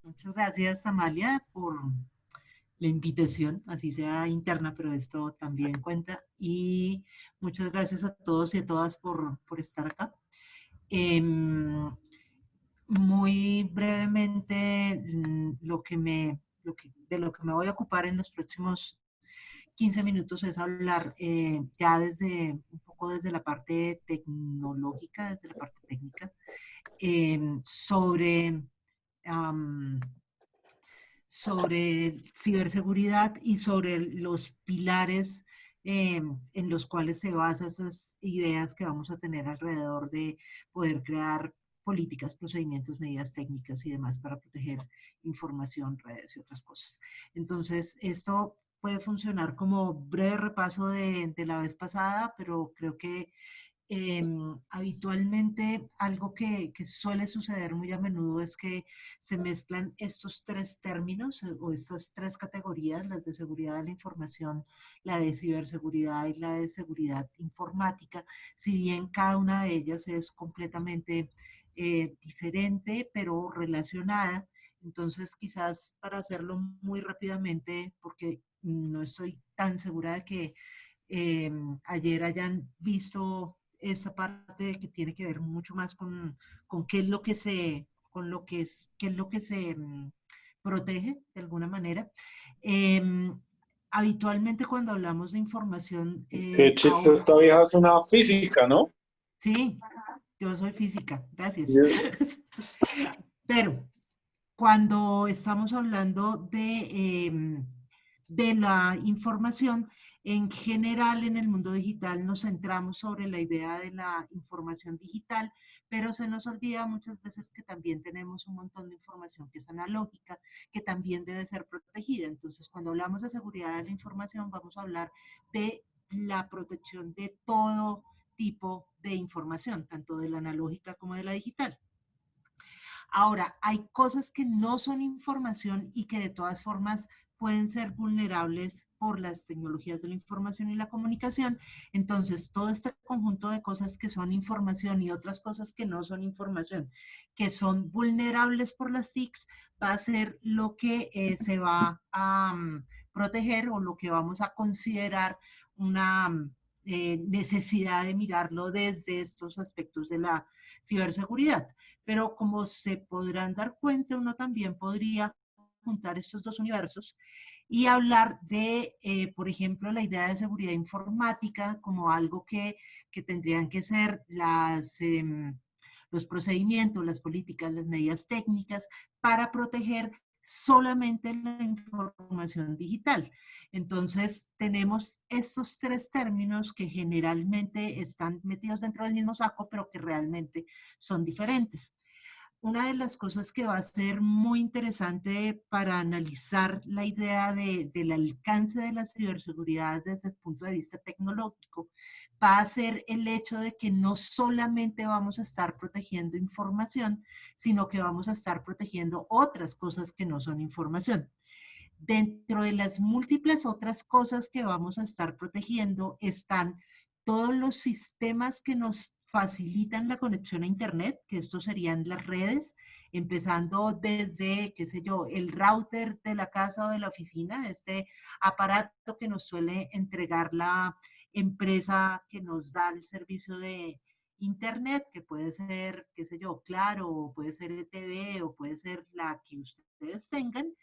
Muchas gracias, Amalia, por la invitación, así sea interna, pero esto también cuenta. Y muchas gracias a todos y a todas por estar acá. Em, Muy brevemente, de lo que me voy a ocupar en los próximos 15 minutos es hablar ya un poco desde la parte tecnológica, desde la parte técnica, sobre am, sobre ciberseguridad y sobre los pilares en los cuales se basan esas ideas que vamos a tener alrededor de poder crear políticas, procedimientos, medidas técnicas y demás para proteger información, redes y otras cosas. Entonces, esto puede funcionar como breve repaso de la vez pasada, pero creo que habitualmente algo que suele suceder muy a menudo es que se mezclan estos tres términos o estas tres categorías, las de seguridad de la información, la de ciberseguridad y la de seguridad informática, si bien cada una de ellas es completamente diferente pero relacionada. Entonces, quizás para hacerlo muy rápidamente, porque no estoy tan segura de que ayer hayan visto esta parte que tiene que ver mucho más con qué es lo que con lo que qué es lo que se protege de alguna manera. Eh, Habitualmente cuando hablamos de información, Qué chiste, esta vieja es una física, ¿no? sí, yo soy física, gracias. Yes. Pero cuando estamos hablando de la información, en general en el mundo digital nos centramos sobre la idea de la información digital, pero se nos olvida muchas veces que también tenemos un montón de información que es analógica, que también debe ser protegida. Entonces, cuando hablamos de seguridad de la información, vamos a hablar de la protección de todo tipo de información, tanto de la analógica como de la digital. Ahora, hay cosas que no son información y que de todas formas pueden ser vulnerables por las tecnologías de la información y la comunicación. Entonces, todo este conjunto de cosas que son información y otras cosas que no son información, que son vulnerables por las TICs, va a ser lo que se va a proteger o lo que vamos a considerar una necesidad de mirarlo desde estos aspectos de la ciberseguridad. Pero como se podrán dar cuenta, uno también podría juntar estos dos universos y hablar de, por ejemplo, la idea de seguridad informática como algo que tendrían que ser los procedimientos, las políticas, las medidas técnicas para proteger solamente la información digital. Entonces, tenemos estos tres términos que generalmente están metidos dentro del mismo saco, pero que realmente son diferentes. Una de las cosas que va a ser muy interesante para analizar la idea del alcance de la ciberseguridad desde el punto de vista tecnológico va a ser el hecho de que no solamente vamos a estar protegiendo información, sino que vamos a estar protegiendo otras cosas que no son información. Dentro de las múltiples otras cosas que vamos a estar protegiendo están todos los sistemas que nos facilitan la conexión a Internet, que estos serían las redes, empezando desde, qué sé yo, el router de la casa o de la oficina, este aparato que nos suele entregar la empresa que nos da el servicio de Internet, que puede ser, qué sé yo, Claro, o puede ser ETV, o puede ser la que ustedes tengan,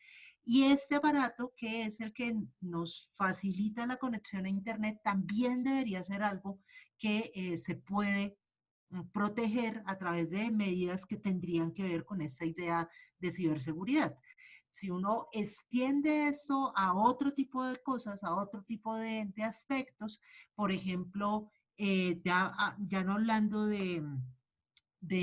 y este aparato, que es el que nos facilita la conexión a Internet, también debería ser algo que se puede proteger a través de medidas que tendrían que ver con esta idea de ciberseguridad. Si uno extiende esto a otro tipo de cosas, a otro tipo de aspectos, por ejemplo, ya no hablando de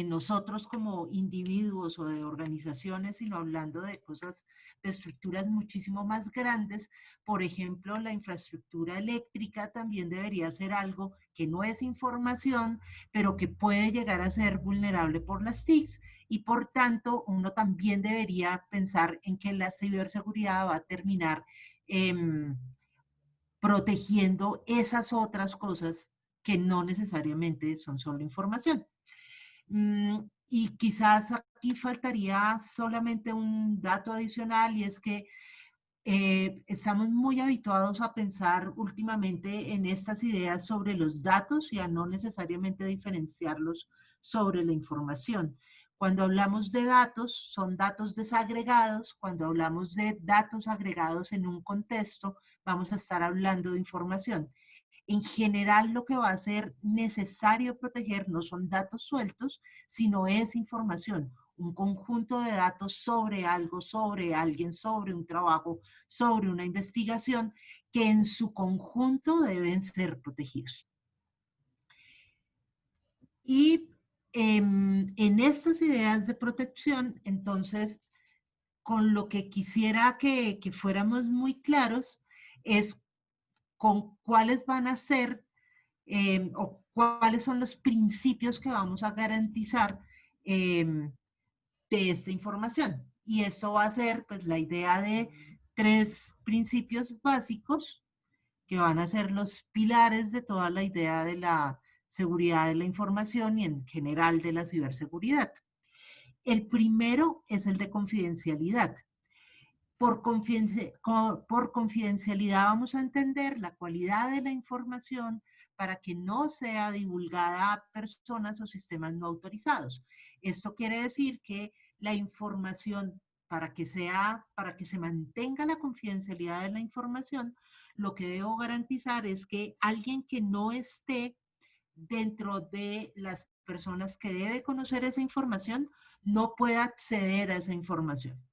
nosotros como individuos o de organizaciones, sino hablando de cosas, de estructuras muchísimo más grandes. Por ejemplo, la infraestructura eléctrica también debería ser algo que no es información, pero que puede llegar a ser vulnerable por las TICs y por tanto uno también debería pensar en que la ciberseguridad va a terminar eh, protegiendo esas otras cosas que no necesariamente son solo información. Y quizás aquí faltaría solamente un dato adicional, y es que estamos muy habituados a pensar últimamente en estas ideas sobre los datos y a no necesariamente diferenciarlos sobre la información. Cuando hablamos de datos, son datos desagregados. Cuando hablamos de datos agregados en un contexto, vamos a estar hablando de información. En general, lo que va a ser necesario proteger no son datos sueltos, sino es información, un conjunto de datos sobre algo, sobre alguien, sobre un trabajo, sobre una investigación, que en su conjunto deben ser protegidos. Y en estas ideas de protección, entonces, con lo que quisiera que fuéramos muy claros es con cuáles van a ser o cuáles son los principios que vamos a garantizar de esta información. Y esto va a ser pues la idea de 3 principios básicos que van a ser los pilares de toda la idea de la seguridad de la información y en general de la ciberseguridad. El primero es el de confidencialidad. Por confidencialidad vamos a entender la cualidad de la información para que no sea divulgada a personas o sistemas no autorizados. Esto quiere decir que la información, para que se mantenga la confidencialidad de la información, lo que debo garantizar es que alguien que no esté dentro de las personas que debe conocer esa información no pueda acceder a esa información.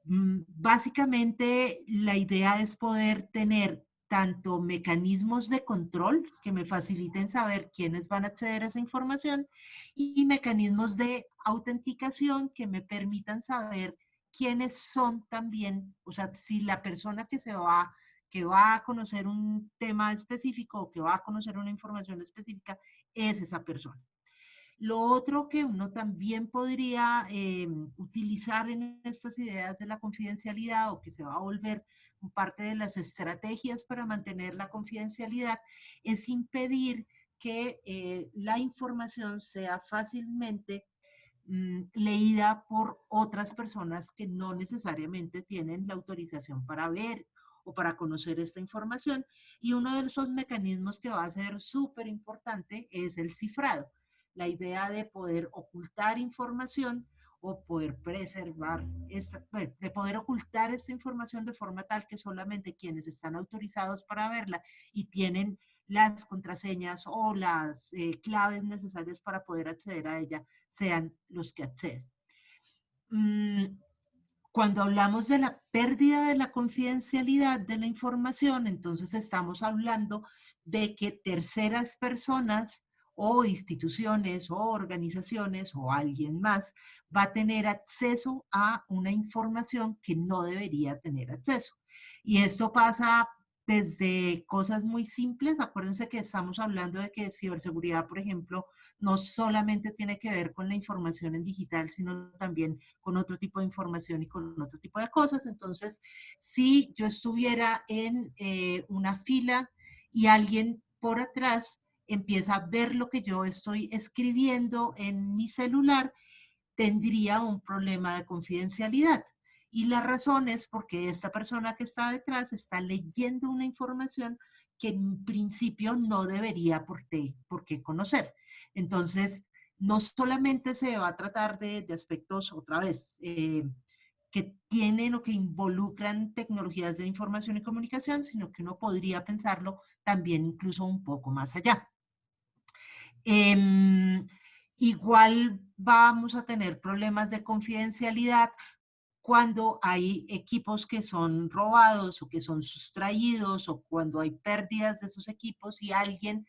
Básicamente, la idea es poder tener tanto mecanismos de control que me faciliten saber quiénes van a acceder a esa información y mecanismos de autenticación que me permitan saber quiénes son también, o sea, si la persona que va a conocer un tema específico o que va a conocer una información específica es esa persona. Lo otro que uno también podría utilizar en estas ideas de la confidencialidad o que se va a volver parte de las estrategias para mantener la confidencialidad es impedir que la información sea fácilmente leída por otras personas que no necesariamente tienen la autorización para ver o para conocer esta información. Y uno de esos mecanismos que va a ser súper importante es el cifrado, la idea de poder ocultar información o poder preservar, de poder ocultar esta información de forma tal que solamente quienes están autorizados para verla y tienen las contraseñas o las claves necesarias para poder acceder a ella sean los que acceden. Cuando hablamos de la pérdida de la confidencialidad de la información, entonces estamos hablando de que terceras personas o instituciones o organizaciones o alguien más va a tener acceso a una información que no debería tener acceso. Y esto pasa desde cosas muy simples. Acuérdense que estamos hablando de que ciberseguridad, por ejemplo, no solamente tiene que ver con la información en digital, sino también con otro tipo de información y con otro tipo de cosas. Entonces, si yo estuviera en una fila y alguien por atrás empieza a ver lo que yo estoy escribiendo en mi celular, tendría un problema de confidencialidad. Y la razón es porque esta persona que está detrás está leyendo una información que en principio no debería por qué conocer. Entonces, no solamente se va a tratar de aspectos, otra vez, que tienen o que involucran tecnologías de información y comunicación, sino que uno podría pensarlo también incluso un poco más allá. Igual vamos a tener problemas de confidencialidad cuando hay equipos que son robados o que son sustraídos o cuando hay pérdidas de esos equipos y alguien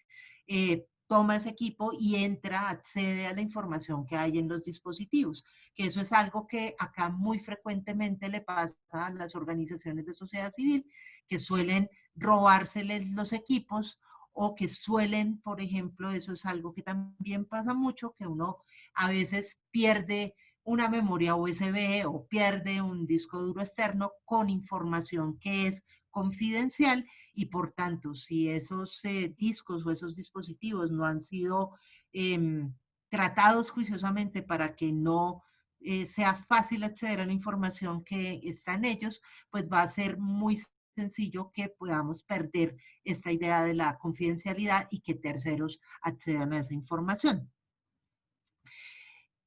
toma ese equipo y entra, accede a la información que hay en los dispositivos, que eso es algo que acá muy frecuentemente le pasa a las organizaciones de sociedad civil, que suelen robárseles los equipos o que suelen, por ejemplo, eso es algo que también pasa mucho, que uno a veces pierde una memoria USB o pierde un disco duro externo con información que es confidencial y por tanto, si esos discos o esos dispositivos no han sido tratados juiciosamente para que no sea fácil acceder a la información que está en ellos, pues va a ser muy sencillo que podamos perder esta idea de la confidencialidad y que terceros accedan a esa información.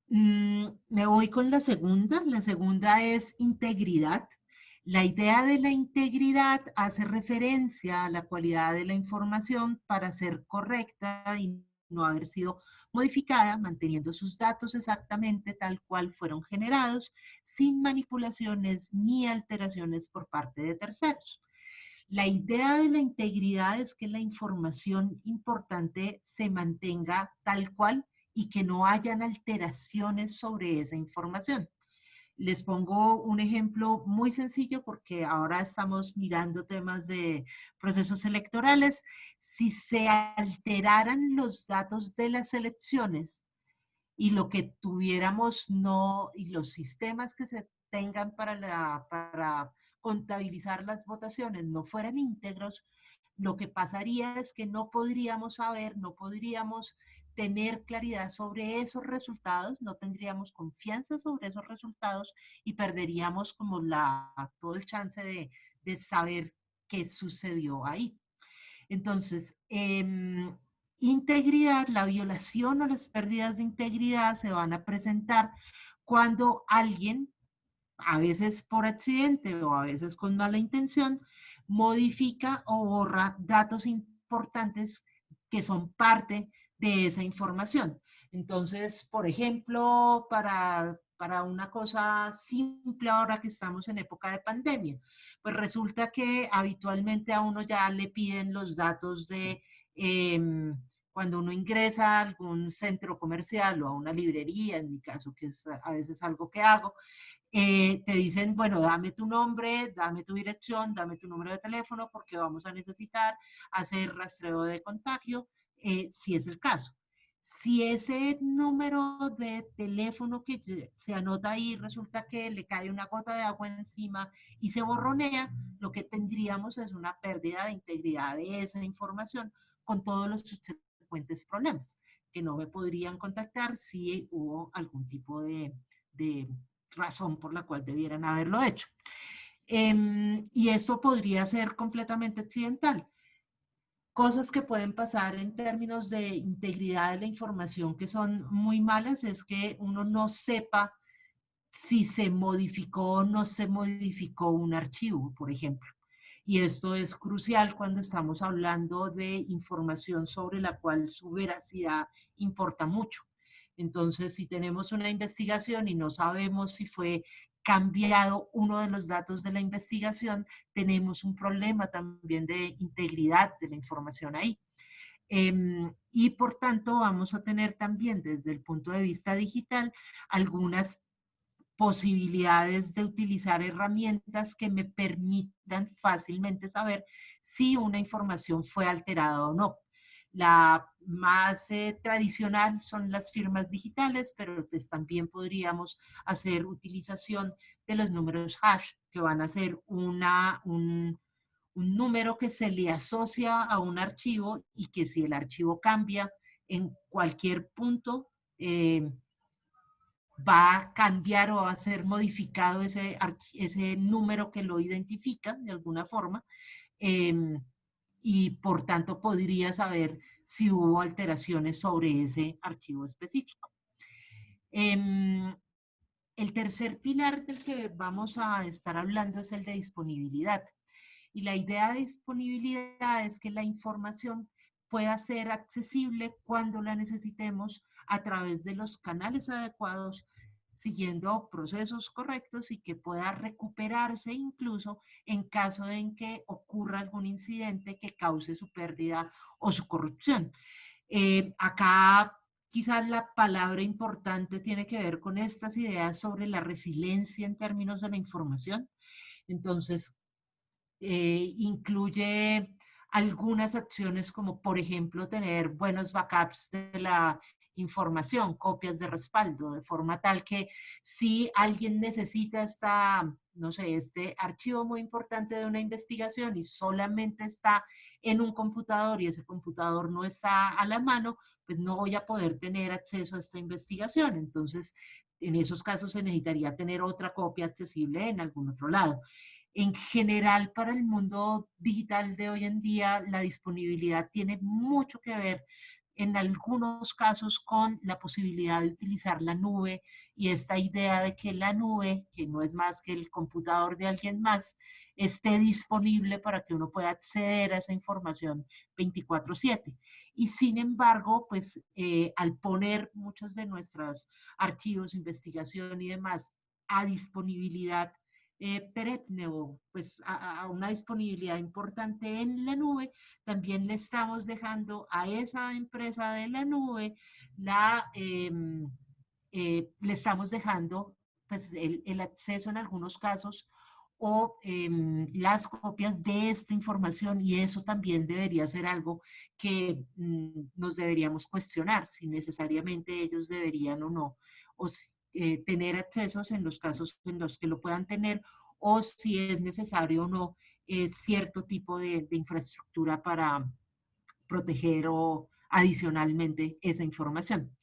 Me voy con la segunda. La segunda es integridad. La idea de la integridad hace referencia a la cualidad de la información para ser correcta y no haber sido modificada, manteniendo sus datos exactamente tal cual fueron generados, sin manipulaciones ni alteraciones por parte de terceros. La idea de la integridad es que la información importante se mantenga tal cual y que no hayan alteraciones sobre esa información. Les pongo un ejemplo muy sencillo porque ahora estamos mirando temas de procesos electorales. Si se alteraran los datos de las elecciones y lo que tuviéramos no, y los sistemas que se tengan para contabilizar las votaciones no fueran íntegros, lo que pasaría es que no podríamos saber, no podríamos tener claridad sobre esos resultados, no tendríamos confianza sobre esos resultados y perderíamos como todo el chance de saber qué sucedió ahí. Entonces, integridad, la violación o las pérdidas de integridad se van a presentar cuando alguien, a veces por accidente o a veces con mala intención, modifica o borra datos importantes que son parte de esa información. Entonces, por ejemplo, para una cosa simple ahora que estamos en época de pandemia, pues resulta que habitualmente a uno ya le piden los datos de cuando uno ingresa a algún centro comercial o a una librería, en mi caso, que es a veces algo que hago, te dicen, bueno, dame tu nombre, dame tu dirección, dame tu número de teléfono, porque vamos a necesitar hacer rastreo de contagio, si es el caso. Si ese número de teléfono que se anota ahí resulta que le cae una gota de agua encima y se borronea, lo que tendríamos es una pérdida de integridad de esa información con todos los subsecuentes problemas, que no me podrían contactar si hubo algún tipo de razón por la cual debieran haberlo hecho. Y esto podría ser completamente accidental. Cosas que pueden pasar en términos de integridad de la información que son muy malas es que uno no sepa si se modificó o no se modificó un archivo, por ejemplo. Y esto es crucial cuando estamos hablando de información sobre la cual su veracidad importa mucho. Entonces, si tenemos una investigación y no sabemos si fue cambiado uno de los datos de la investigación, tenemos un problema también de integridad de la información ahí. Y por tanto, vamos a tener también desde el punto de vista digital algunas posibilidades de utilizar herramientas que me permitan fácilmente saber si una información fue alterada o no. La más tradicional son las firmas digitales, pero pues también podríamos hacer utilización de los números hash, que van a ser un número que se le asocia a un archivo y que si el archivo cambia en cualquier punto, va a cambiar o va a ser modificado ese número que lo identifica de alguna forma y por tanto podría saber si hubo alteraciones sobre ese archivo específico. El tercer pilar del que vamos a estar hablando es el de disponibilidad. Y la idea de disponibilidad es que la información pueda ser accesible cuando la necesitemos a través de los canales adecuados, siguiendo procesos correctos y que pueda recuperarse incluso en caso de en que ocurra algún incidente que cause su pérdida o su corrupción. Acá quizás la palabra importante tiene que ver con estas ideas sobre la resiliencia en términos de la información. Entonces, incluye algunas acciones como, por ejemplo, tener buenos backups de la información, copias de respaldo, de forma tal que si alguien necesita no sé, este archivo muy importante de una investigación y solamente está en un computador y ese computador no está a la mano, pues no voy a poder tener acceso a esta investigación. Entonces, en esos casos se necesitaría tener otra copia accesible en algún otro lado. En general, para el mundo digital de hoy en día, la disponibilidad tiene mucho que ver en algunos casos con la posibilidad de utilizar la nube y esta idea de que la nube, que no es más que el computador de alguien más, esté disponible para que uno pueda acceder a esa información 24/7. Y sin embargo, pues al poner muchos de nuestros archivos, investigación y demás a disponibilidad perenne o pues a una disponibilidad importante en la nube, también le estamos dejando a esa empresa de la nube le estamos dejando pues el acceso en algunos casos o las copias de esta información y eso también debería ser algo que nos deberíamos cuestionar si necesariamente ellos deberían o no o tener accesos en los casos en los que lo puedan tener o si es necesario o no cierto tipo de infraestructura para proteger o adicionalmente esa información.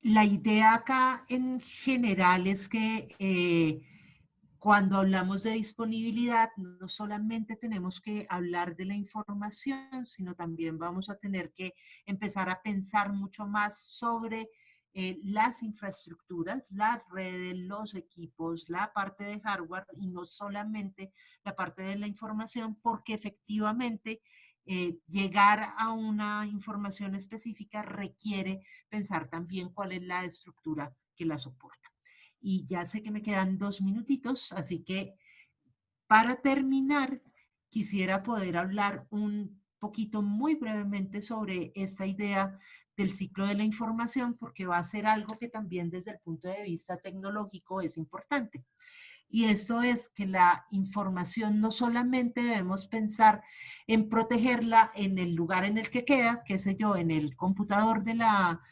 La idea acá en general es que cuando hablamos de disponibilidad, no solamente tenemos que hablar de la información, sino también vamos a tener que empezar a pensar mucho más sobre las infraestructuras, las redes, los equipos, la parte de hardware y no solamente la parte de la información, porque efectivamente llegar a una información específica requiere pensar también cuál es la estructura que la soporta. Y ya sé que me quedan 2 minutitos, así que para terminar, quisiera poder hablar un poquito muy brevemente sobre esta idea del ciclo de la información, porque va a ser algo que también desde el punto de vista tecnológico es importante. Y esto es que la información no solamente debemos pensar en protegerla en el lugar en el que queda, qué sé yo, en el computador de la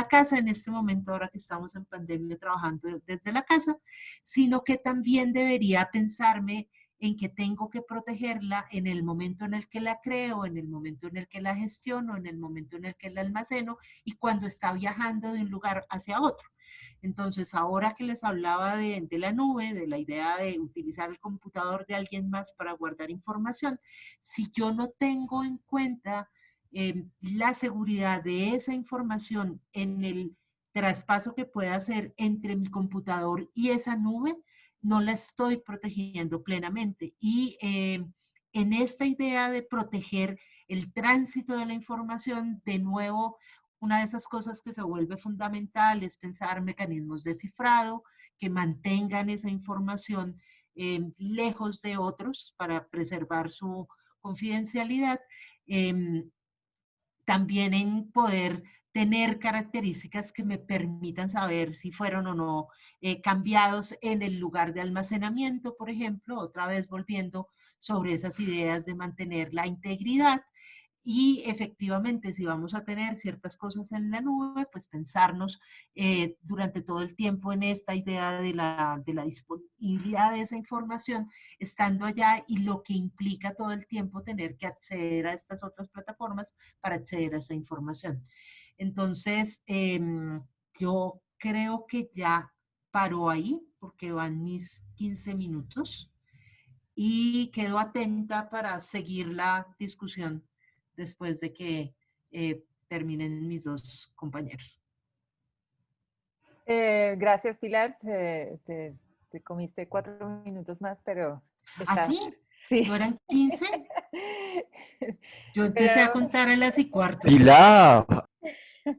casa, en este momento ahora que estamos en pandemia trabajando desde la casa, sino que también debería pensarme en que tengo que protegerla en el momento en el que la creo, en el momento en el que la gestiono, en el momento en el que la almaceno y cuando está viajando de un lugar hacia otro. Entonces, ahora que les hablaba de la nube, de la idea de utilizar el computador de alguien más para guardar información, si yo no tengo en cuenta la seguridad de esa información en el traspaso que pueda hacer entre mi computador y esa nube, no la estoy protegiendo plenamente. Y en esta idea de proteger el tránsito de la información, de nuevo, una de esas cosas que se vuelve fundamental es pensar mecanismos de cifrado que mantengan esa información lejos de otros para preservar su confidencialidad. Eh, También en poder tener características que me permitan saber si fueron o no cambiados en el lugar de almacenamiento, por ejemplo, otra vez volviendo sobre esas ideas de mantener la integridad y efectivamente, si vamos a tener ciertas cosas en la nube, pues pensarnos durante todo el tiempo en esta idea de la disponibilidad de esa información estando allá y lo que implica todo el tiempo tener que acceder a estas otras plataformas para acceder a esa información. Entonces, yo creo que ya paro ahí porque van mis 15 minutos y quedo atenta para seguir la discusión después de que terminen mis dos compañeros. Gracias, Pilar. Te comiste 4 minutos más, pero ¿Ah, está, sí? sí. ¿No eran 15? Yo empecé a Pero, contar a las y cuarto. Pilar,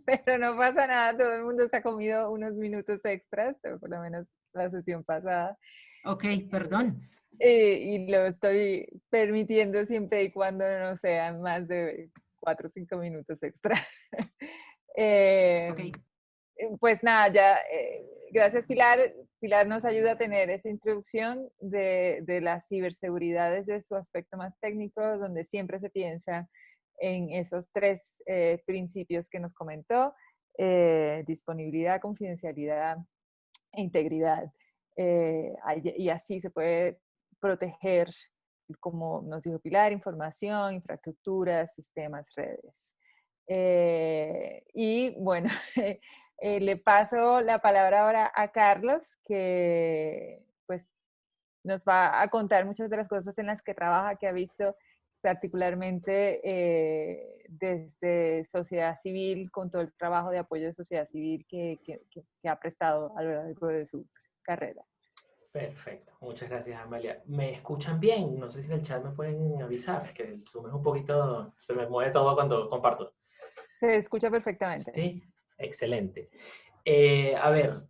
pero no pasa nada, todo el mundo se ha comido unos minutos extras, pero por lo menos la sesión pasada. Ok, perdón. Y lo estoy permitiendo siempre y cuando no sean más de 4 o 5 minutos extra. Ok. Pues nada, ya, gracias Pilar. Pilar nos ayuda a tener esta introducción de la ciberseguridad desde su aspecto más técnico, donde siempre se piensa en esos tres principios que nos comentó, disponibilidad, confidencialidad e integridad. Y así se puede proteger como nos dijo Pilar, información, infraestructuras, sistemas, redes. Y bueno, le paso la palabra ahora a Carlos, que pues nos va a contar muchas de las cosas en las que trabaja, que ha visto particularmente desde sociedad civil, con todo el trabajo de apoyo de sociedad civil que ha prestado a lo largo de su carrera. Perfecto, muchas gracias, Amalia. ¿Me escuchan bien? No sé si en el chat me pueden avisar, es que el Zoom es un poquito, se me mueve todo cuando comparto. Se escucha perfectamente. Sí, excelente. A ver,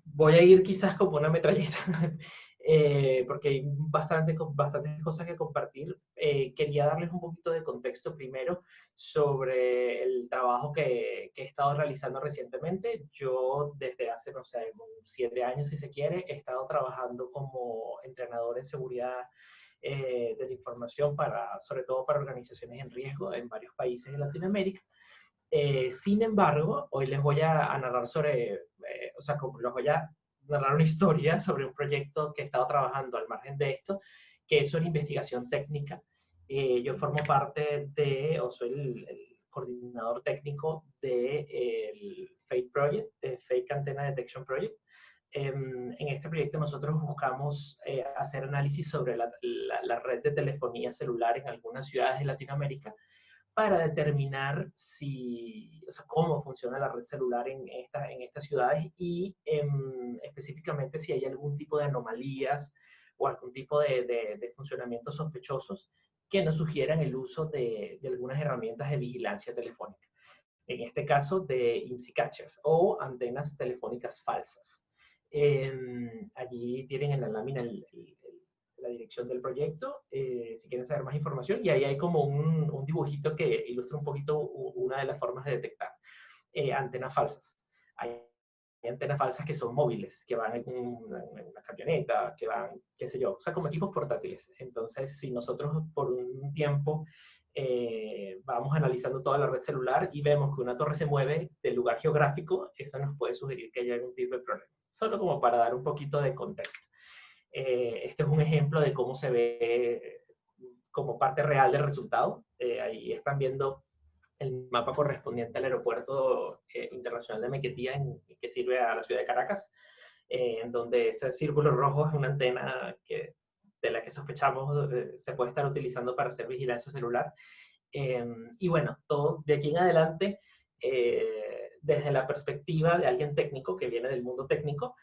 voy a ir quizás como una metralleta, porque hay bastantes cosas que compartir. Quería darles un poquito de contexto primero sobre el trabajo que he estado realizando recientemente. Yo desde hace, no sé, 7 años, si se quiere, he estado trabajando como entrenador en seguridad de la información, sobre todo para organizaciones en riesgo en varios países de Latinoamérica. Sin embargo, hoy les voy a narrar les voy a narrar una historia sobre un proyecto que he estado trabajando al margen de esto, que es una investigación técnica. Yo formo parte o soy el coordinador técnico del FADE Project, de Fake Antenna Detection Project. En este proyecto nosotros buscamos hacer análisis sobre la red de telefonía celular en algunas ciudades de Latinoamérica, para determinar cómo funciona la red celular en estas ciudades y específicamente si hay algún tipo de anomalías o algún tipo de funcionamientos sospechosos que nos sugieran el uso de algunas herramientas de vigilancia telefónica. En este caso de IMSI catchers o antenas telefónicas falsas. Allí tienen en la lámina la dirección del proyecto, si quieren saber más información, y ahí hay como un dibujito que ilustra un poquito una de las formas de detectar antenas falsas. Hay antenas falsas que son móviles, que van en una camioneta, que van, qué sé yo, o sea, como equipos portátiles. Entonces, si nosotros por un tiempo vamos analizando toda la red celular y vemos que una torre se mueve del lugar geográfico, eso nos puede sugerir que haya algún tipo de problema. Solo como para dar un poquito de contexto. Este es un ejemplo de cómo se ve como parte real del resultado. Ahí están viendo el mapa correspondiente al aeropuerto internacional de Maiquetía, que sirve a la ciudad de Caracas, en donde ese círculo rojo es una antena de la que sospechamos se puede estar utilizando para hacer vigilancia celular. Y bueno, todo de aquí en adelante, desde la perspectiva de alguien técnico que viene del mundo técnico,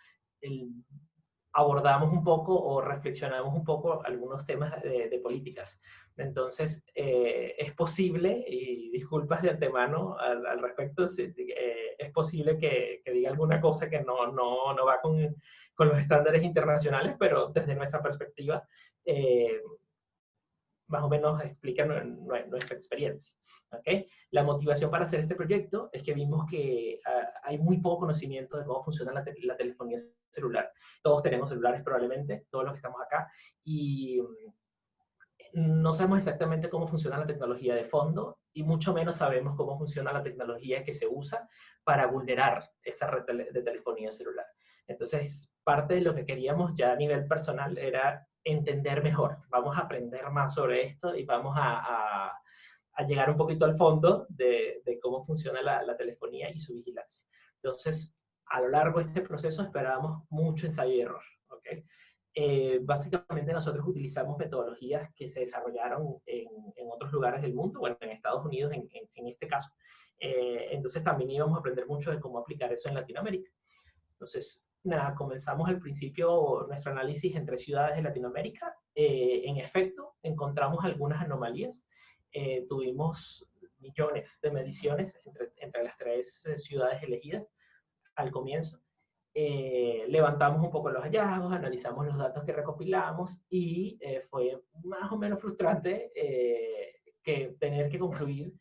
abordamos un poco o reflexionamos un poco algunos temas de políticas. Entonces, es posible, y disculpas de antemano al respecto, es posible que diga alguna cosa que no va con los estándares internacionales, pero desde nuestra perspectiva, más o menos explica nuestra experiencia. ¿Okay? La motivación para hacer este proyecto es que vimos que hay muy poco conocimiento de cómo funciona la telefonía celular. Todos tenemos celulares probablemente, todos los que estamos acá, y no sabemos exactamente cómo funciona la tecnología de fondo y mucho menos sabemos cómo funciona la tecnología que se usa para vulnerar esa red de telefonía celular. Entonces, parte de lo que queríamos ya a nivel personal era entender mejor. Vamos a aprender más sobre esto y vamos a llegar un poquito al fondo de cómo funciona la telefonía y su vigilancia. Entonces, a lo largo de este proceso esperábamos mucho ensayo y error. ¿Okay? Básicamente nosotros utilizamos metodologías que se desarrollaron en otros lugares del mundo, bueno, en Estados Unidos en este caso. Entonces también íbamos a aprender mucho de cómo aplicar eso en Latinoamérica. Entonces, nada, comenzamos al principio nuestro análisis en 3 ciudades de Latinoamérica. En efecto, encontramos algunas anomalías. Tuvimos millones de mediciones entre las 3 ciudades elegidas al comienzo. Levantamos un poco los hallazgos, analizamos los datos que recopilamos y fue más o menos frustrante que tener que concluir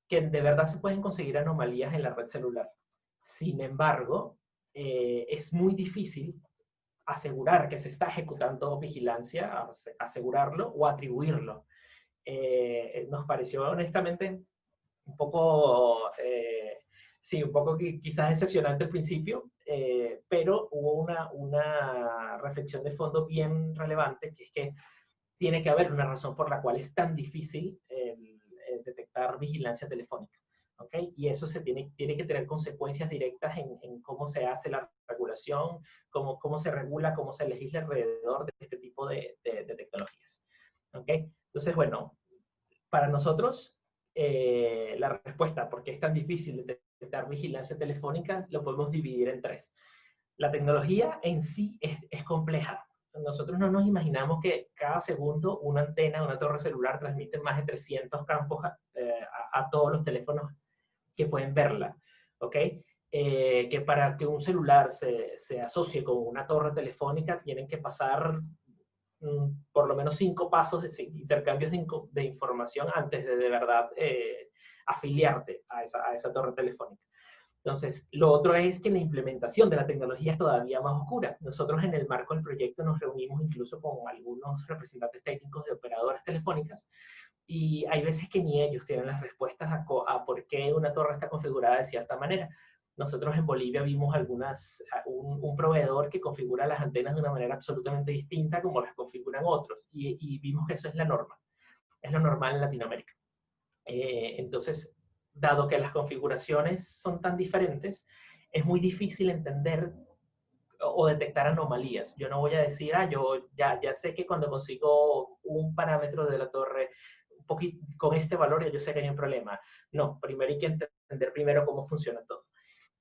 que de verdad se pueden conseguir anomalías en la red celular. Sin embargo, es muy difícil asegurar que se está ejecutando vigilancia, asegurarlo o atribuirlo. Nos pareció honestamente un poco, sí, un poco quizás decepcionante al principio, pero hubo una reflexión de fondo bien relevante, que es que tiene que haber una razón por la cual es tan difícil detectar vigilancia telefónica. ¿Okay? Y eso tiene que tener consecuencias directas en cómo se hace la regulación, cómo se regula, cómo se legisla alrededor de este tipo de tecnologías. ¿Okay? Entonces, bueno, para nosotros, la respuesta, ¿por qué es tan difícil detectar vigilancia telefónica? Lo podemos dividir en tres. La tecnología en sí es compleja. Nosotros no nos imaginamos que cada segundo una antena, una torre celular transmite más de 300 campos a todos los teléfonos que pueden verla, ¿ok? Que para que un celular se asocie con una torre telefónica tienen que pasar por lo menos 5 pasos de intercambios de información antes de verdad afiliarte a esa torre telefónica. Entonces, lo otro es que la implementación de la tecnología es todavía más oscura. Nosotros en el marco del proyecto nos reunimos incluso con algunos representantes técnicos de operadoras telefónicas y hay veces que ni ellos tienen las respuestas a por qué una torre está configurada de cierta manera. Nosotros en Bolivia vimos un proveedor que configura las antenas de una manera absolutamente distinta como las configuran otros y vimos que eso es la norma. Es lo normal en Latinoamérica. Entonces, dado que las configuraciones son tan diferentes, es muy difícil entender o detectar anomalías. Yo no voy a decir, yo ya sé que cuando consigo un parámetro de la torre un poquito, con este valor yo sé que hay un problema. No, primero hay que entender primero cómo funciona todo.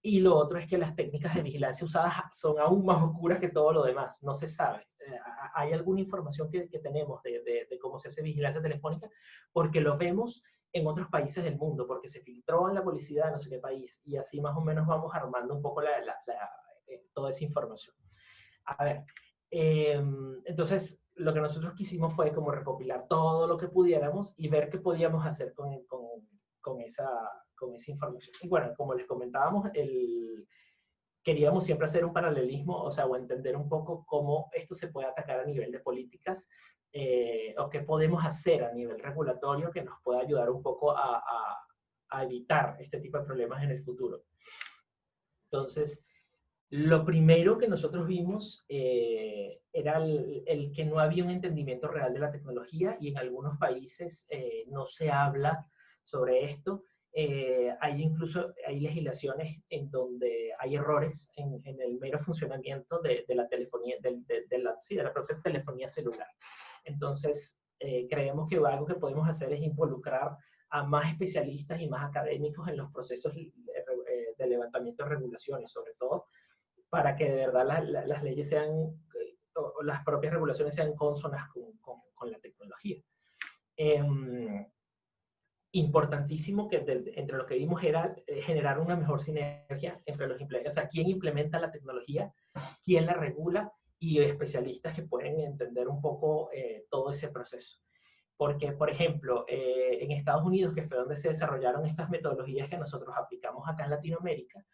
Y lo otro es que las técnicas de vigilancia usadas son aún más oscuras que todo lo demás. No se sabe. Hay alguna información que tenemos de cómo se hace vigilancia telefónica porque lo vemos en otros países del mundo, porque se filtró en la publicidad de no sé qué país, y así más o menos vamos armando un poco toda esa información. A ver, entonces lo que nosotros quisimos fue como recopilar todo lo que pudiéramos y ver qué podíamos hacer con esa información. Y bueno, como les comentábamos, queríamos siempre hacer un paralelismo, o sea, o entender un poco cómo esto se puede atacar a nivel de políticas, o qué podemos hacer a nivel regulatorio que nos pueda ayudar un poco a evitar este tipo de problemas en el futuro. Entonces, lo primero que nosotros vimos era el que no había un entendimiento real de la tecnología y en algunos países no se habla sobre esto. Hay legislaciones en donde hay errores en el mero funcionamiento de la telefonía, de la propia telefonía celular. Entonces, creemos que algo que podemos hacer es involucrar a más especialistas y más académicos en los procesos de levantamiento de regulaciones, sobre todo, para que de verdad las leyes sean, o las propias regulaciones sean consonas con la tecnología. Importantísimo que entre lo que vimos era generar una mejor sinergia entre los implementadores, o sea, quién implementa la tecnología, quién la regula y especialistas que pueden entender un poco todo ese proceso. Porque, por ejemplo, en Estados Unidos, que fue donde se desarrollaron estas metodologías que nosotros aplicamos acá en Latinoamérica,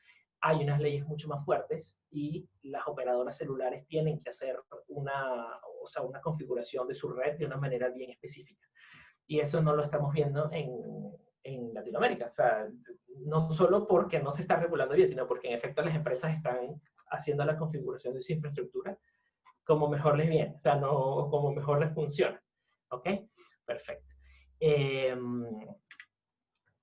hay unas leyes mucho más fuertes y las operadoras celulares tienen que hacer una configuración de su red de una manera bien específica. Y eso no lo estamos viendo en Latinoamérica. O sea, no solo porque no se está regulando bien, sino porque en efecto las empresas están haciendo la configuración de su infraestructura como mejor les viene, o sea, no como mejor les funciona. ¿Ok? Perfecto.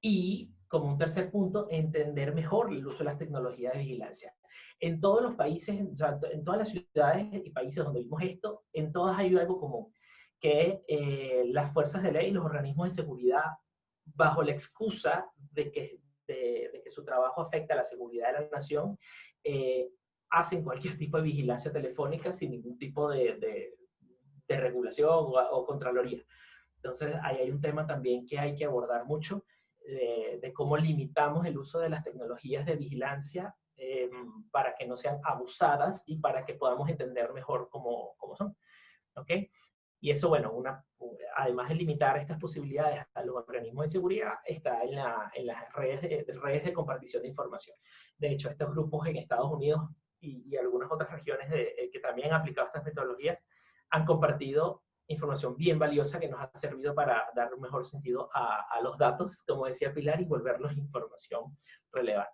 Y como un tercer punto, entender mejor el uso de las tecnologías de vigilancia. En todos los países, o sea, en todas las ciudades y países donde vimos esto, en todas hay algo común, que las fuerzas de ley y los organismos de seguridad, bajo la excusa de que su trabajo afecta a la seguridad de la nación, hacen cualquier tipo de vigilancia telefónica sin ningún tipo de regulación o contraloría. Entonces, ahí hay un tema también que hay que abordar mucho, de cómo limitamos el uso de las tecnologías de vigilancia para que no sean abusadas y para que podamos entender mejor cómo son. ¿Ok? Y eso, bueno, además de limitar estas posibilidades a los organismos de seguridad, está en las redes de compartición de información. De hecho, estos grupos en Estados Unidos y algunas otras regiones que también han aplicado estas metodologías han compartido información bien valiosa que nos ha servido para dar un mejor sentido a los datos, como decía Pilar, y volverlos información relevante.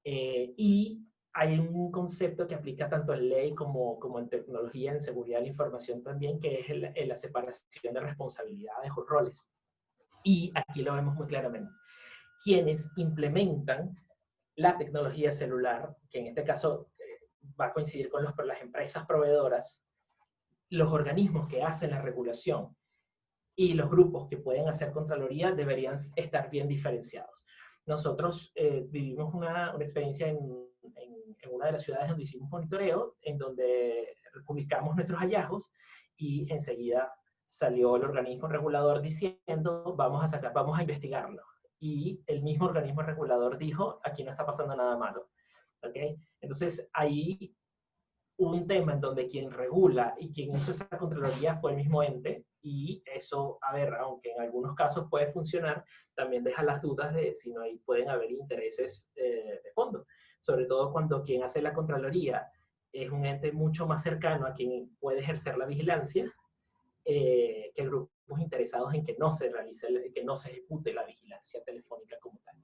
Y hay un concepto que aplica tanto en ley como en tecnología, en seguridad de la información también, que es la separación de responsabilidades o roles. Y aquí lo vemos muy claramente. Quienes implementan la tecnología celular, que en este caso va a coincidir con las empresas proveedoras, los organismos que hacen la regulación y los grupos que pueden hacer Contraloría deberían estar bien diferenciados. Nosotros vivimos una experiencia en una de las ciudades donde hicimos monitoreo, en donde publicamos nuestros hallazgos y enseguida salió el organismo regulador diciendo vamos a investigarlo. Y el mismo organismo regulador dijo, aquí no está pasando nada malo. ¿Okay? Entonces ahí hubo un tema en donde quien regula y quien hizo esa Contraloría fue el mismo ente, y eso, a ver, aunque en algunos casos puede funcionar, también deja las dudas de si no pueden haber intereses de fondo. Sobre todo cuando quien hace la Contraloría es un ente mucho más cercano a quien puede ejercer la vigilancia, que grupos interesados en que no se realice, que no se ejecute la vigilancia telefónica como tal.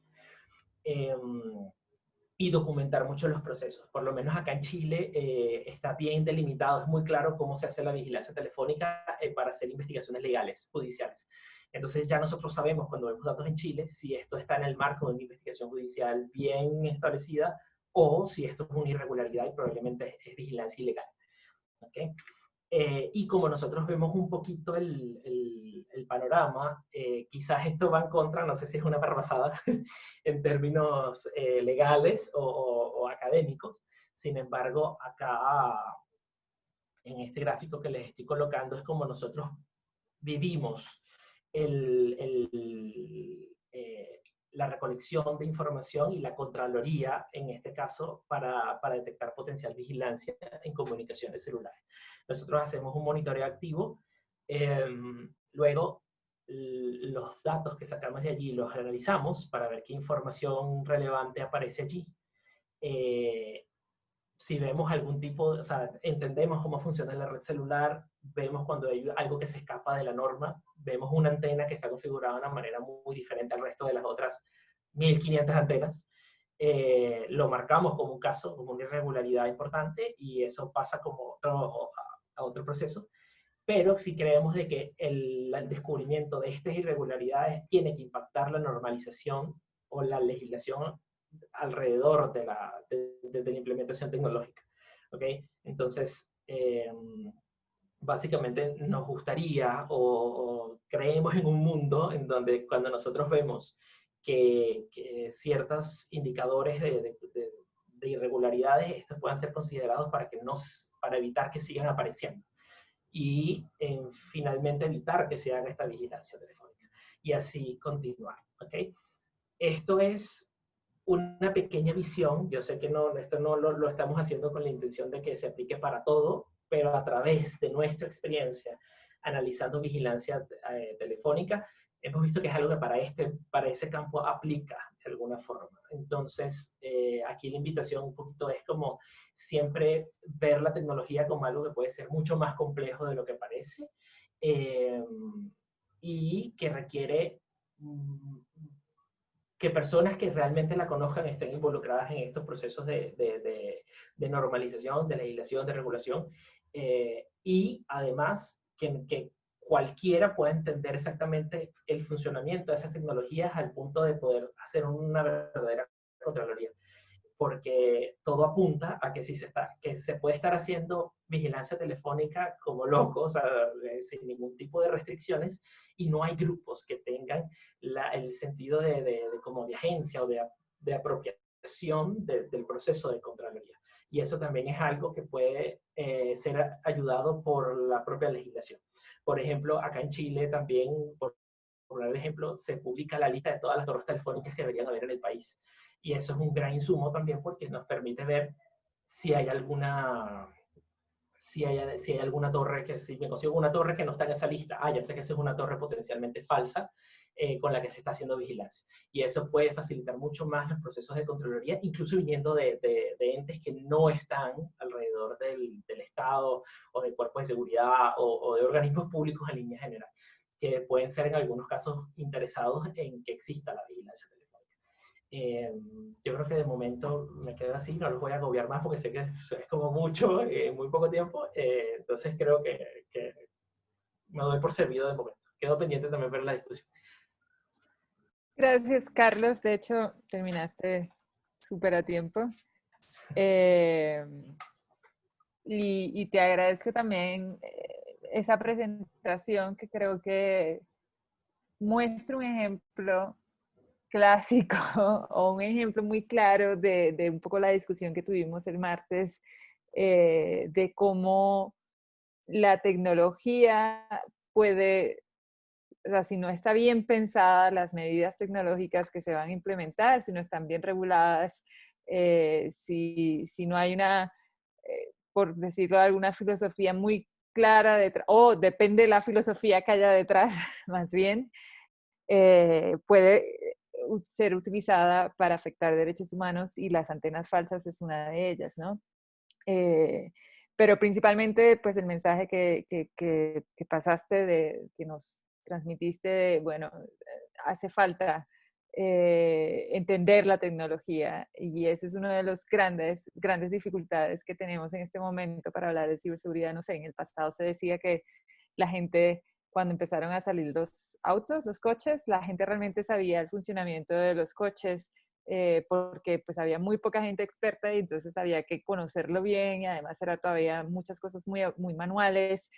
Y documentar mucho los procesos. Por lo menos acá en Chile está bien delimitado, es muy claro cómo se hace la vigilancia telefónica para hacer investigaciones legales, judiciales. Entonces ya nosotros sabemos cuando vemos datos en Chile si esto está en el marco de una investigación judicial bien establecida o si esto es una irregularidad y probablemente es vigilancia ilegal. ¿Okay? Y como nosotros vemos un poquito el panorama, quizás esto va en contra, no sé si es una barrabasada en términos legales o académicos. Sin embargo, acá en este gráfico que les estoy colocando es como nosotros vivimos la recolección de información y la Contraloría, en este caso, para detectar potencial vigilancia en comunicaciones celulares. Nosotros hacemos un monitoreo activo, luego los datos que sacamos de allí los analizamos para ver qué información relevante aparece allí. Si vemos algún tipo, o sea, entendemos cómo funciona la red celular, vemos cuando hay algo que se escapa de la norma, vemos una antena que está configurada de una manera muy diferente al resto de las otras 1500 antenas, lo marcamos como un caso, como una irregularidad importante, y eso pasa como a otro proceso. Pero si creemos de que el descubrimiento de estas irregularidades tiene que impactar la normalización o la legislación alrededor de la implementación tecnológica. ¿Okay? Entonces, básicamente nos gustaría o creemos en un mundo en donde cuando nosotros vemos que ciertos indicadores de irregularidades, estos puedan ser considerados para evitar que sigan apareciendo y finalmente evitar que se haga esta vigilancia telefónica y así continuar. ¿Okay? Esto es una pequeña visión. Yo sé que esto no lo estamos haciendo con la intención de que se aplique para todo, pero a través de nuestra experiencia analizando vigilancia telefónica, hemos visto que es algo que para ese campo aplica de alguna forma. Entonces, aquí la invitación un poquito es como siempre ver la tecnología como algo que puede ser mucho más complejo de lo que parece, y que requiere que personas que realmente la conozcan estén involucradas en estos procesos de normalización, de legislación, de regulación, y además que cualquiera pueda entender exactamente el funcionamiento de esas tecnologías al punto de poder hacer una verdadera Contraloría. Porque todo apunta a que, que se puede estar haciendo vigilancia telefónica como locos, o sea, sin ningún tipo de restricciones, y no hay grupos que tengan el sentido como de agencia o de apropiación del proceso de Contraloría. Y eso también es algo que puede ser ayudado por la propia legislación. Por ejemplo, acá en Chile también, por ejemplo, se publica la lista de todas las torres telefónicas que deberían haber en el país. Y eso es un gran insumo también porque nos permite ver si hay alguna torre, si me consigo una torre que no está en esa lista, ya sé que esa es una torre potencialmente falsa con la que se está haciendo vigilancia. Y eso puede facilitar mucho más los procesos de Contraloría, incluso viniendo de entes que no están alrededor del Estado o de cuerpos de seguridad o de organismos públicos en línea general, que pueden ser en algunos casos interesados en que exista la vigilancia telefónica. Yo creo que de momento me quedo así, no los voy a agobiar más porque sé que es como mucho, muy poco tiempo, entonces creo que me doy por servido de momento. Quedo pendiente también ver la discusión. Gracias, Carlos. De hecho, terminaste súper a tiempo. Y te agradezco también esa presentación que creo que muestra un ejemplo clásico o un ejemplo muy claro de un poco la discusión que tuvimos el martes de cómo la tecnología puede, o sea, si no está bien pensada, las medidas tecnológicas que se van a implementar, si no están bien reguladas, si no hay una, por decirlo, alguna filosofía muy clara detrás, o depende de la filosofía que haya detrás, más bien, puede ser utilizada para afectar derechos humanos y las antenas falsas es una de ellas, ¿no? Pero principalmente, pues el mensaje que pasaste, que nos transmitiste, bueno, hace falta entender la tecnología y eso es una de las grandes dificultades que tenemos en este momento para hablar de ciberseguridad. No sé, en el pasado se decía que la gente, cuando empezaron a salir los autos, los coches, la gente realmente sabía el funcionamiento de los coches, porque pues había muy poca gente experta y entonces había que conocerlo bien y además era todavía muchas cosas muy manuales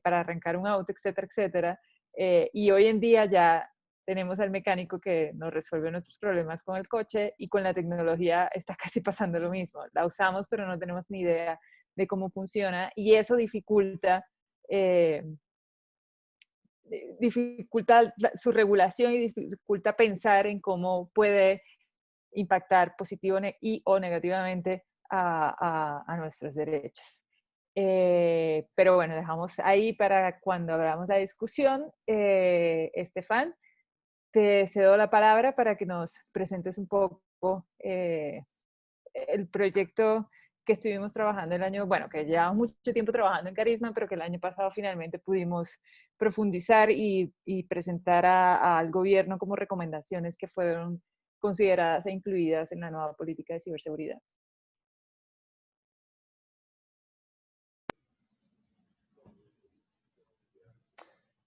para arrancar un auto, etcétera, etcétera. Y hoy en día ya tenemos al mecánico que nos resuelve nuestros problemas con el coche y con la tecnología está casi pasando lo mismo. La usamos pero no tenemos ni idea de cómo funciona y eso dificulta su regulación y dificulta pensar en cómo puede impactar positivo y o negativamente a nuestros derechos. Pero bueno, dejamos ahí para cuando abramos la discusión. Estefan, te cedo la palabra para que nos presentes un poco el proyecto que estuvimos trabajando el año, bueno, que llevamos mucho tiempo trabajando en Carisma, pero que el año pasado finalmente pudimos profundizar y presentar al gobierno como recomendaciones que fueron consideradas e incluidas en la nueva política de ciberseguridad.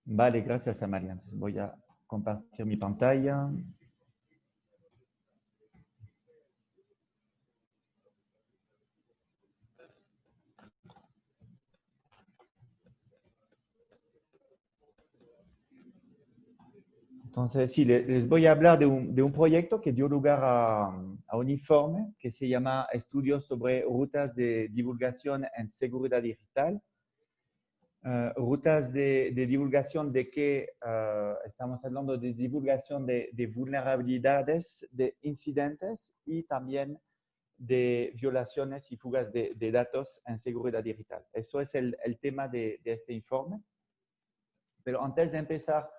Vale, gracias a María. Entonces voy a compartir mi pantalla. Entonces, sí, les voy a hablar de un proyecto que dio lugar a un informe que se llama Estudios sobre rutas de divulgación en seguridad digital. Rutas de divulgación de qué estamos hablando de divulgación de vulnerabilidades, de incidentes y también de violaciones y fugas de datos en seguridad digital. Eso es el tema de este informe. Pero antes de empezar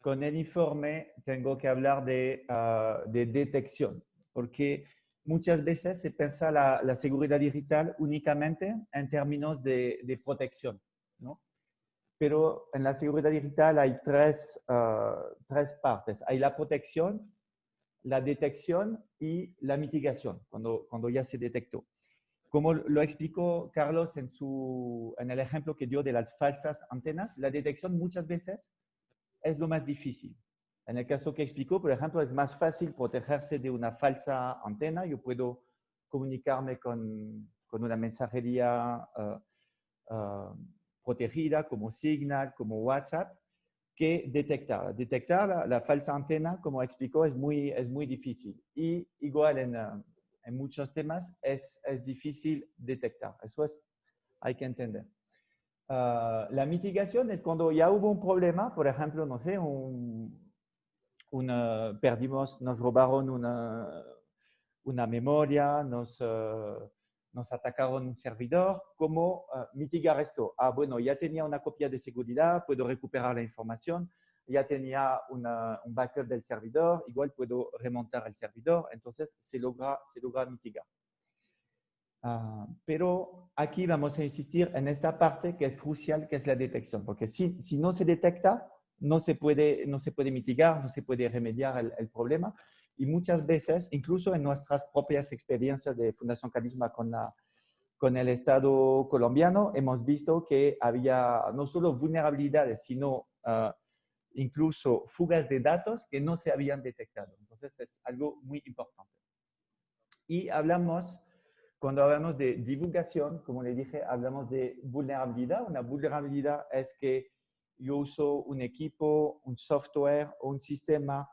con el informe, tengo que hablar de detección, porque muchas veces se piensa la seguridad digital únicamente en términos de protección, ¿no? Pero en la seguridad digital hay tres partes. Hay la protección, la detección y la mitigación, cuando ya se detectó. Como lo explicó Carlos en el ejemplo que dio de las falsas antenas, la detección muchas veces es lo más difícil. En el caso que explicó, por ejemplo, es más fácil protegerse de una falsa antena. Yo puedo comunicarme con una mensajería protegida como Signal, como WhatsApp, que detectar. Detectar la falsa antena, como explicó, es muy difícil. Y igual en muchos temas es difícil detectar. Eso hay que entender. La mitigación es cuando ya hubo un problema, por ejemplo, no sé, nos robaron una memoria, nos atacaron un servidor. ¿Cómo mitigar esto? Bueno, ya tenía una copia de seguridad, puedo recuperar la información, ya tenía un backup del servidor, igual puedo remontar el servidor, entonces se logra mitigar. Pero aquí vamos a insistir en esta parte que es crucial, que es la detección, porque si no se detecta, no se puede mitigar, no se puede remediar el problema. Y muchas veces, incluso en nuestras propias experiencias de Fundación Carisma con el Estado colombiano, hemos visto que había no solo vulnerabilidades, sino incluso fugas de datos que no se habían detectado. Entonces, es algo muy importante. Y cuando hablamos de divulgación, como le dije, hablamos de vulnerabilidad. Una vulnerabilidad es que yo uso un equipo, un software o un sistema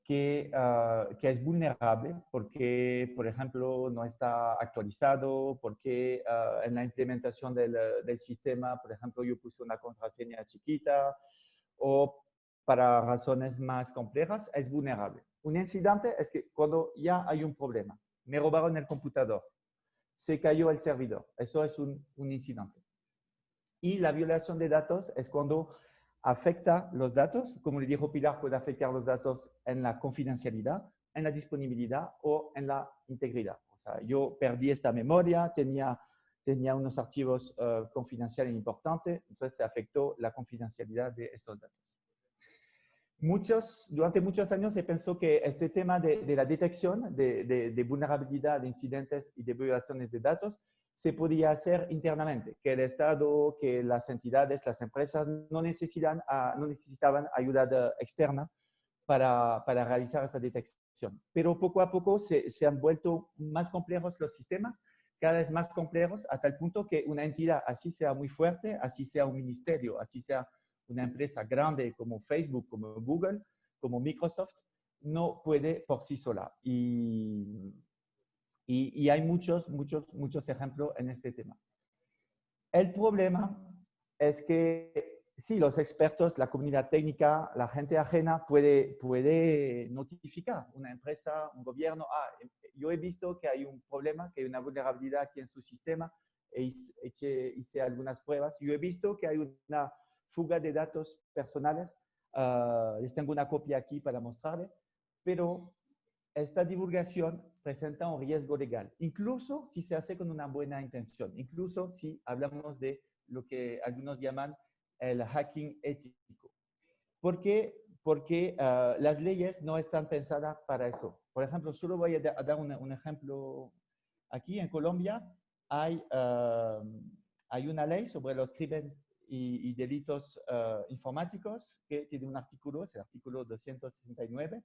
que es vulnerable porque, por ejemplo, no está actualizado, porque en la implementación del sistema, por ejemplo, yo puse una contraseña chiquita o para razones más complejas, es vulnerable. Un incidente es que cuando ya hay un problema, me robaron el computador, se cayó el servidor, eso es un incidente. Y la violación de datos es cuando afecta los datos, como le dijo Pilar, puede afectar los datos en la confidencialidad, en la disponibilidad o en la integridad. O sea, yo perdí esta memoria, tenía unos archivos confidenciales importantes, entonces se afectó la confidencialidad de estos datos. Durante muchos años se pensó que este tema de la detección de vulnerabilidad, de incidentes y de violaciones de datos se podía hacer internamente, que el Estado, que las entidades, las empresas no necesitaban ayuda externa para realizar esta detección. Pero poco a poco se han vuelto más complejos los sistemas, cada vez más complejos, hasta el punto que una entidad, así sea muy fuerte, así sea un ministerio, así sea una empresa grande como Facebook, como Google, como Microsoft, no puede por sí sola. Y hay muchos ejemplos en este tema. El problema es que sí, los expertos, la comunidad técnica, la gente ajena puede notificar una empresa, un gobierno. Yo he visto que hay un problema, que hay una vulnerabilidad aquí en su sistema e hice algunas pruebas. Yo he visto que hay una fuga de datos personales. Les tengo una copia aquí para mostrarles, pero esta divulgación presenta un riesgo legal, incluso si se hace con una buena intención, incluso si hablamos de lo que algunos llaman el hacking ético. ¿Por qué? Porque las leyes no están pensadas para eso. Por ejemplo, solo voy a dar un ejemplo. Aquí en Colombia hay una ley sobre los crímenes y delitos informáticos que tiene un artículo, es el artículo 269.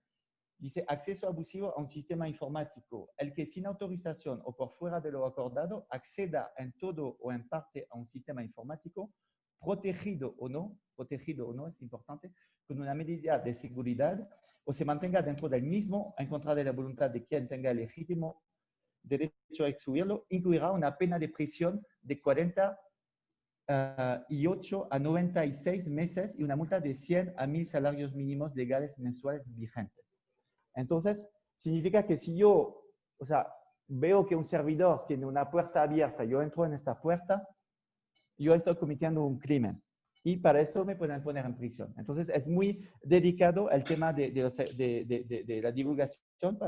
Dice, acceso abusivo a un sistema informático. El que sin autorización o por fuera de lo acordado acceda en todo o en parte a un sistema informático, protegido o no, es importante, con una medida de seguridad o se mantenga dentro del mismo en contra de la voluntad de quien tenga el legítimo derecho a excluirlo, incluirá una pena de prisión de 48 a 96 meses y una multa de 100 a 1000 salarios mínimos legales mensuales vigentes. Entonces, significa que si yo, veo que un servidor tiene una puerta abierta, yo entro en esta puerta, yo estoy cometiendo un crimen. Y para esto me pueden poner en prisión. Entonces, es muy delicado el tema de la divulgación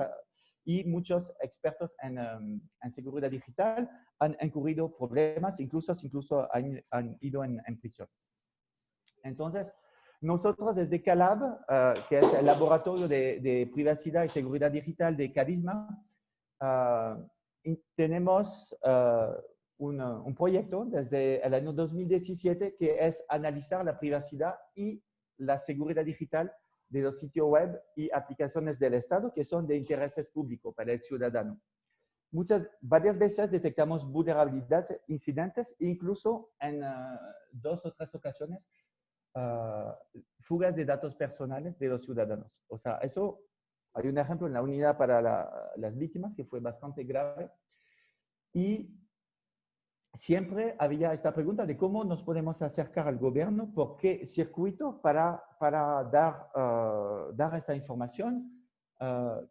y muchos expertos en seguridad digital han incurrido problemas, incluso han ido en prisión. Entonces, nosotros desde Calab, que es el laboratorio de privacidad y seguridad digital de Carisma, tenemos un proyecto desde el año 2017 que es analizar la privacidad y la seguridad digital de los sitios web y aplicaciones del Estado que son de intereses públicos para el ciudadano. Varias veces detectamos vulnerabilidades, incidentes, incluso en 2 o 3 ocasiones fugas de datos personales de los ciudadanos. O sea, eso, hay un ejemplo en la unidad para las víctimas que fue bastante grave. Y siempre había esta pregunta de cómo nos podemos acercar al gobierno, por qué circuito para dar esta información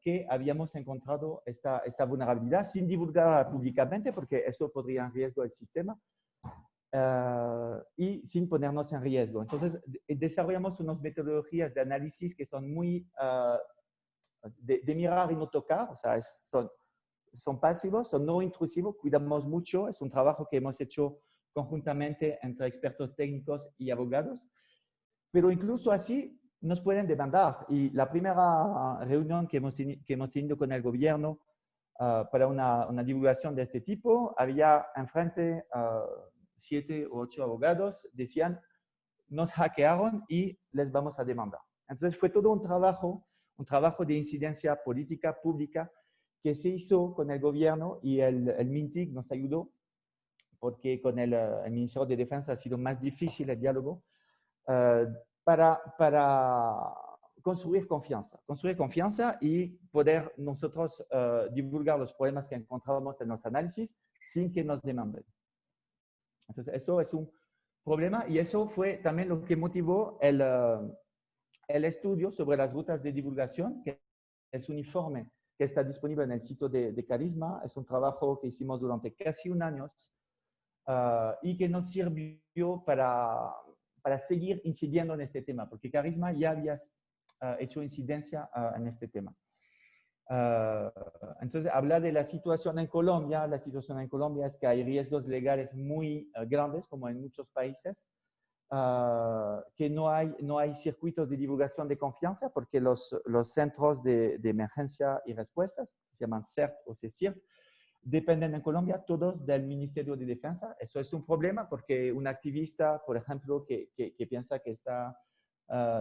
que habíamos encontrado esta vulnerabilidad sin divulgarla públicamente, porque eso podría en riesgo el sistema. Y sin ponernos en riesgo. Entonces, desarrollamos unas metodologías de análisis que son muy de mirar y no tocar, o sea, son pasivos, son no intrusivos, cuidamos mucho, es un trabajo que hemos hecho conjuntamente entre expertos técnicos y abogados, pero incluso así nos pueden demandar. Y la primera reunión que hemos tenido con el gobierno para una divulgación de este tipo, había enfrente 7 u 8 abogados, decían, nos hackearon y les vamos a demandar. Entonces fue todo un trabajo de incidencia política pública que se hizo con el gobierno, y el MINTIC nos ayudó, porque con el Ministerio de Defensa ha sido más difícil el diálogo, para construir confianza y poder nosotros divulgar los problemas que encontramos en los análisis sin que nos demanden. Entonces, eso es un problema, y eso fue también lo que motivó el estudio sobre las rutas de divulgación, que es un informe que está disponible en el sitio de Carisma. Es un trabajo que hicimos durante casi un año y que nos sirvió para seguir incidiendo en este tema, porque Carisma ya había hecho incidencia en este tema. Entonces, habla de la situación en Colombia. La situación en Colombia es que hay riesgos legales muy grandes, como en muchos países, que no hay circuitos de divulgación de confianza, porque los centros de emergencia y respuestas, que se llaman CERT o CECIRT, dependen en Colombia todos del Ministerio de Defensa. Eso es un problema, porque un activista, por ejemplo, que piensa que está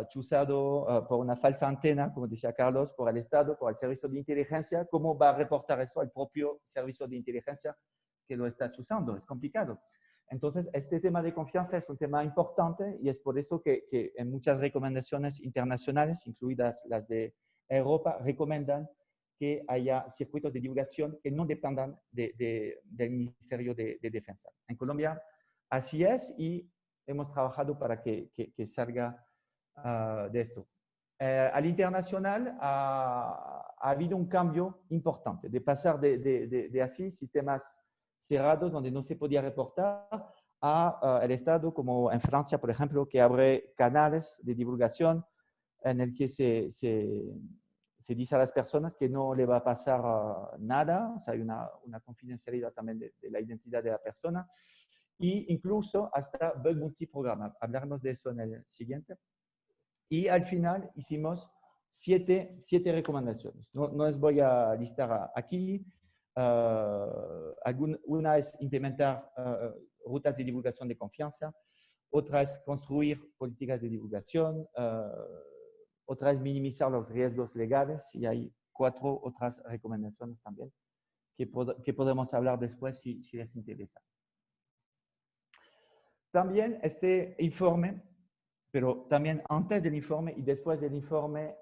chuzado por una falsa antena, como decía Carlos, por el Estado, por el Servicio de Inteligencia, ¿cómo va a reportar eso al propio Servicio de Inteligencia que lo está chuzando? Es complicado. Entonces, este tema de confianza es un tema importante, y es por eso que en muchas recomendaciones internacionales, incluidas las de Europa, recomiendan que haya circuitos de divulgación que no dependan del Ministerio de Defensa. En Colombia así es, y hemos trabajado para que salga de esto. Al internacional ha habido un cambio importante, de pasar de así sistemas cerrados donde no se podía reportar a el Estado, como en Francia, por ejemplo, que abre canales de divulgación en el que se dice a las personas que no le va a pasar nada. O sea, hay una confidencialidad también de la identidad de la persona, e incluso hasta bug multiprograma. Hablaremos de eso en el siguiente. Y al final hicimos siete recomendaciones. No les voy a listar aquí. Una es implementar rutas de divulgación de confianza. Otra es construir políticas de divulgación. Otra es minimizar los riesgos legales. Y hay 4 otras recomendaciones también que podemos hablar después si les interesa. También este informe, pero también antes del informe y después del informe,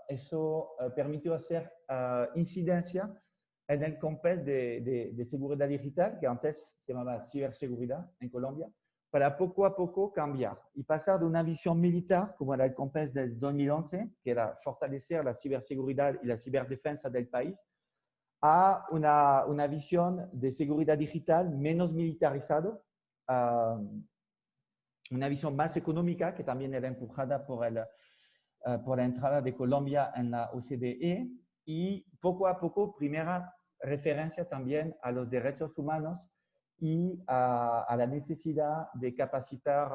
eso permitió hacer incidencia en el COMPES de seguridad digital, que antes se llamaba ciberseguridad en Colombia, para poco a poco cambiar y pasar de una visión militar, como era el COMPES del 2011, que era fortalecer la ciberseguridad y la ciberdefensa del país, a una visión de seguridad digital menos militarizado, una visión más económica, que también era empujada por la entrada de Colombia en la OCDE, y poco a poco primera referencia también a los derechos humanos y a la necesidad de capacitar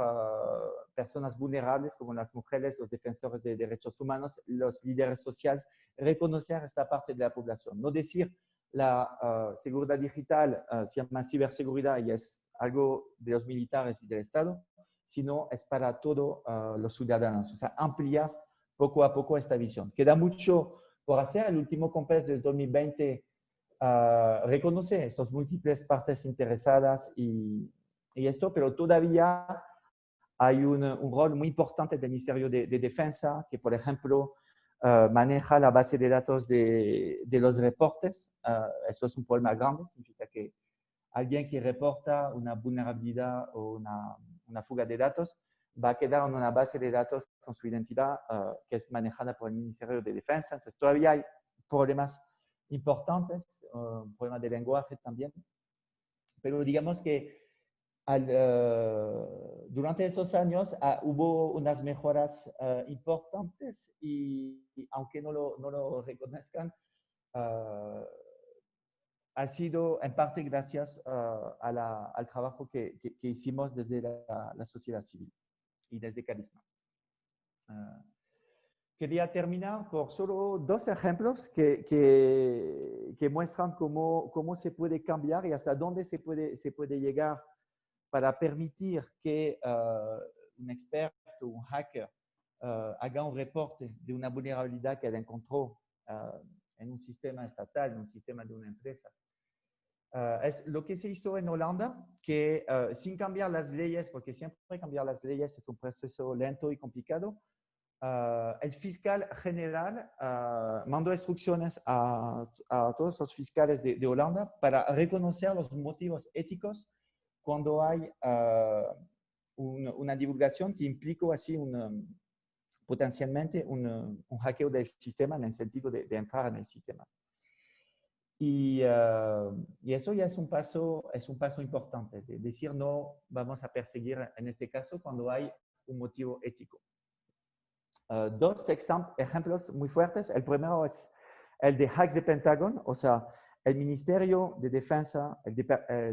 personas vulnerables como las mujeres, los defensores de derechos humanos, los líderes sociales, reconocer esta parte de la población. No decir la seguridad digital se llama ciberseguridad y es algo de los militares y del Estado, sino es para todos los ciudadanos. O sea, ampliar poco a poco esta visión. Queda mucho por hacer. El último COMPES desde 2020 reconoce estas múltiples partes interesadas y esto, pero todavía hay un rol muy importante del Ministerio de Defensa, que, por ejemplo, maneja la base de datos de los reportes. Eso es un problema grande. Significa que alguien que reporta una vulnerabilidad o una fuga de datos va a quedar en una base de datos con su identidad que es manejada por el Ministerio de Defensa. Entonces, todavía hay problemas importantes, problemas de lenguaje también. Pero digamos que durante esos años hubo unas mejoras importantes y aunque no lo reconozcan, ha sido en parte gracias al trabajo que hicimos desde la sociedad civil y desde Carisma. quería terminar por solo dos ejemplos que muestran cómo se puede cambiar y hasta dónde se puede llegar para permitir que un experto, un hacker, haga un reporte de una vulnerabilidad que él encontró en un sistema estatal, en un sistema de una empresa. Es lo que se hizo en Holanda, que sin cambiar las leyes, porque siempre cambiar las leyes es un proceso lento y complicado, el fiscal general mandó instrucciones a todos los fiscales de Holanda para reconocer los motivos éticos cuando hay una divulgación que implicó así potencialmente un hackeo del sistema en el sentido de entrar en el sistema. Y eso ya es un paso importante, de decir no vamos a perseguir en este caso cuando hay un motivo ético. Dos ejemplos muy fuertes. El primero es el de hacks de Pentágono, o sea, el Ministerio de Defensa, el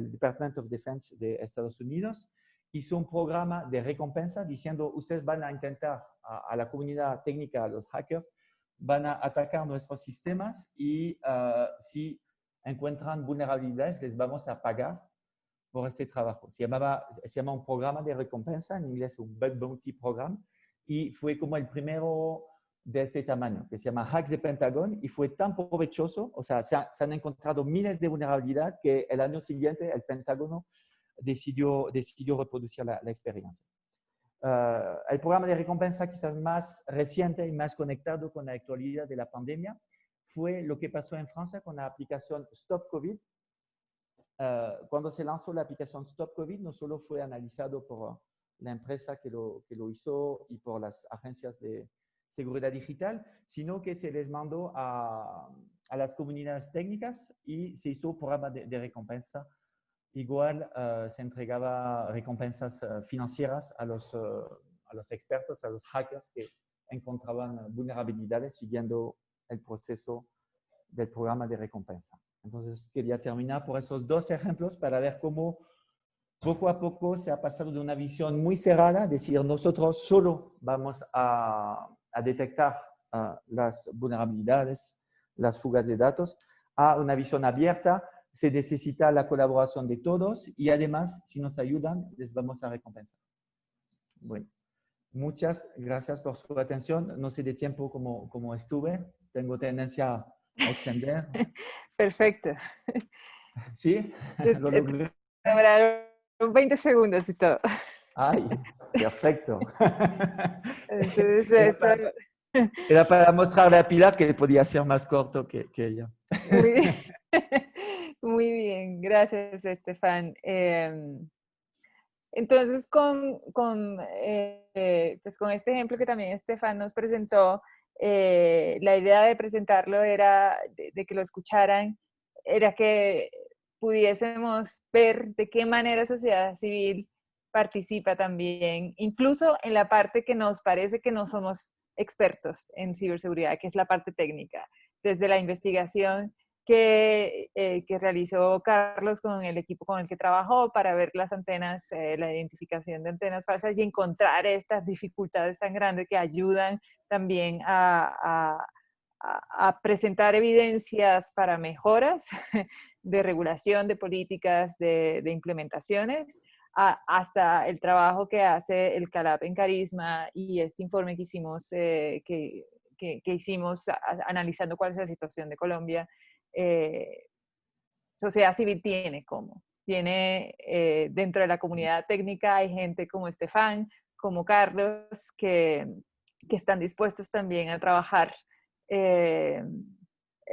Department of Defense de Estados Unidos, hizo un programa de recompensa diciendo, ustedes van a intentar a la comunidad técnica, a los hackers, van a atacar nuestros sistemas y si encuentran vulnerabilidades, les vamos a pagar por este trabajo. Se llama un programa de recompensa, en inglés un Bug Bounty Program, y fue como el primero de este tamaño, que se llama Hacks de Pentágono, y fue tan provechoso, o sea, se han encontrado miles de vulnerabilidades que el año siguiente el Pentágono decidió reproducir la experiencia. El programa de recompensa quizás más reciente y más conectado con la actualidad de la pandemia fue lo que pasó en Francia con la aplicación Stop COVID. Cuando se lanzó la aplicación Stop COVID, no solo fue analizado por la empresa que lo hizo y por las agencias de seguridad digital, sino que se les mandó a las comunidades técnicas y se hizo un programa de recompensa. Igual se entregaba recompensas financieras a los expertos, a los hackers que encontraban vulnerabilidades siguiendo el proceso del programa de recompensa. Entonces, quería terminar por esos dos ejemplos para ver cómo poco a poco se ha pasado de una visión muy cerrada, decir nosotros solo vamos a detectar las vulnerabilidades, las fugas de datos, a una visión abierta. Se necesita la colaboración de todos y además, si nos ayudan, les vamos a recompensar. Bueno, muchas gracias por su atención. No sé de tiempo cómo estuve. Tengo tendencia a extender. Perfecto. ¿Sí? ¿Lo logré? Demoraron 20 segundos y todo. ¡Ay! Perfecto. Entonces, era para mostrarle a Pilar que podía ser más corto que ella. Muy bien. Muy bien, gracias, Estefan. Entonces, pues con este ejemplo que también Estefan nos presentó, la idea de presentarlo era de que lo escucharan, era que pudiésemos ver de qué manera sociedad civil participa también, incluso en la parte que nos parece que no somos expertos en ciberseguridad, que es la parte técnica, desde la investigación que realizó Carlos con el equipo con el que trabajó para ver las antenas, la identificación de antenas falsas y encontrar estas dificultades tan grandes que ayudan también a presentar evidencias para mejoras de regulación, de políticas, de implementaciones, hasta el trabajo que hace el CALAP en Carisma y este informe que hicimos, que hicimos analizando cuál es la situación de Colombia. Sociedad civil tiene dentro de la comunidad técnica hay gente como Estefan, como Carlos, que están dispuestos también a trabajar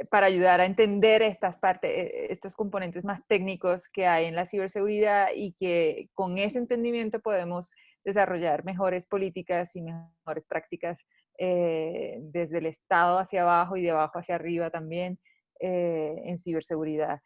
para ayudar a entender estos componentes más técnicos que hay en la ciberseguridad y que con ese entendimiento podemos desarrollar mejores políticas y mejores prácticas desde el Estado hacia abajo y de abajo hacia arriba también en ciberseguridad.